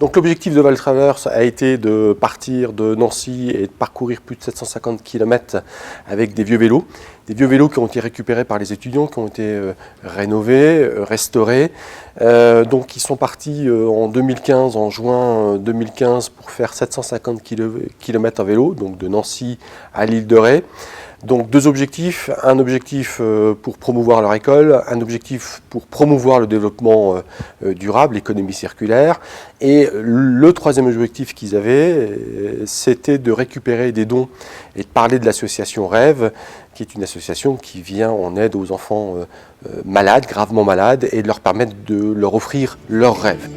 Donc l'objectif de Val Traverse a été de partir de Nancy et de parcourir plus de 750 km avec des vieux vélos. Des vieux vélos qui ont été récupérés par les étudiants, qui ont été rénovés, restaurés. Donc ils sont partis en 2015, en juin 2015, pour faire 750 km en vélo, donc de Nancy à l'île de Ré. Donc deux objectifs, un objectif pour promouvoir leur école, un objectif pour promouvoir le développement durable, l'économie circulaire, et le troisième objectif qu'ils avaient, c'était de récupérer des dons et de parler de l'association Rêve, qui est une association qui vient en aide aux enfants malades, gravement malades, et de leur permettre de leur offrir leurs rêves.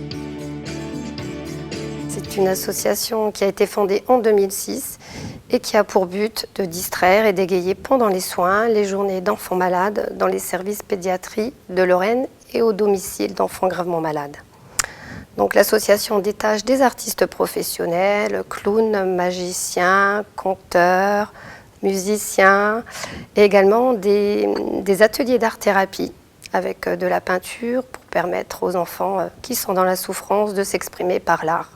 C'est une association qui a été fondée en 2006 et qui a pour but de distraire et d'égayer pendant les soins les journées d'enfants malades dans les services pédiatrie de Lorraine et au domicile d'enfants gravement malades. Donc l'association détache des artistes professionnels, clowns, magiciens, conteurs, musiciens et également des ateliers d'art-thérapie avec de la peinture pour permettre aux enfants qui sont dans la souffrance de s'exprimer par l'art.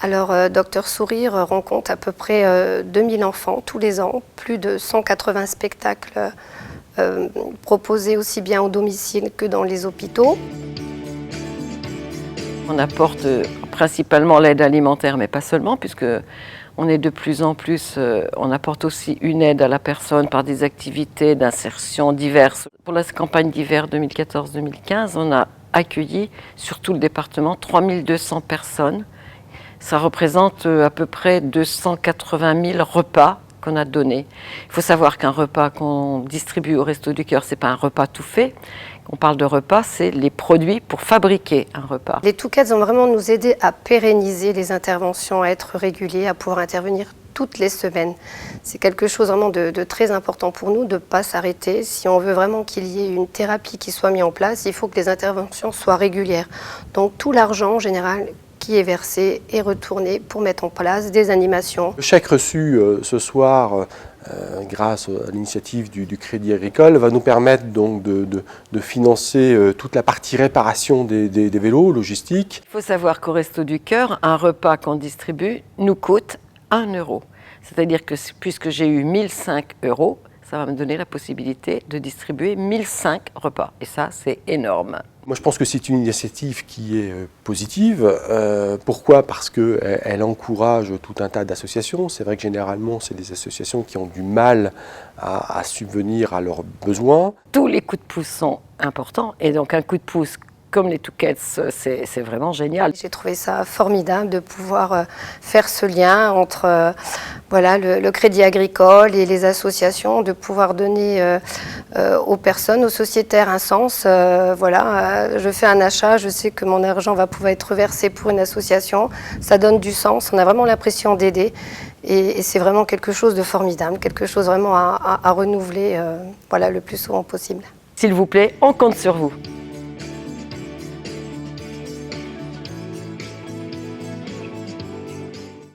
Alors, Docteur Sourire rencontre à peu près 2000 enfants tous les ans, plus de 180 spectacles proposés aussi bien au domicile que dans les hôpitaux. On apporte principalement l'aide alimentaire, mais pas seulement, puisque on est de plus en plus, on apporte aussi une aide à la personne par des activités d'insertion diverses. Pour la campagne d'hiver 2014-2015, on a accueilli sur tout le département 3200 personnes. Ça représente à peu près 280 000 repas qu'on a donnés. Il faut savoir qu'un repas qu'on distribue au Resto du Cœur, ce n'est pas un repas tout fait. On parle de repas, c'est les produits pour fabriquer un repas. Les Touquettes ont vraiment nous aidé à pérenniser les interventions, à être réguliers, à pouvoir intervenir toutes les semaines. C'est quelque chose vraiment de très important pour nous, de ne pas s'arrêter. Si on veut vraiment qu'il y ait une thérapie qui soit mise en place, il faut que les interventions soient régulières. Donc tout l'argent en général qui est versé et retourné pour mettre en place des animations. Le chèque reçu ce soir, grâce à l'initiative du Crédit Agricole, va nous permettre donc de financer toute la partie réparation des vélos, logistique. Il faut savoir qu'au Resto du Cœur, un repas qu'on distribue nous coûte 1 €. C'est-à-dire que puisque j'ai eu 1005 €, ça va me donner la possibilité de distribuer 1005 repas. Et ça, c'est énorme. Moi, je pense que c'est une initiative qui est positive. Pourquoi ? Parce qu'elle encourage tout un tas d'associations. C'est vrai que généralement, c'est des associations qui ont du mal à subvenir à leurs besoins. Tous les coups de pouce sont importants. Et donc, un coup de pouce comme les Touquettes, c'est vraiment génial. J'ai trouvé ça formidable de pouvoir faire ce lien entre voilà, le Crédit Agricole et les associations, de pouvoir donner aux personnes, aux sociétaires un sens. Voilà, je fais un achat, je sais que mon argent va pouvoir être versé pour une association. Ça donne du sens, on a vraiment l'impression d'aider. Et c'est vraiment quelque chose de formidable, quelque chose vraiment à renouveler voilà, le plus souvent possible. S'il vous plaît, on compte sur vous.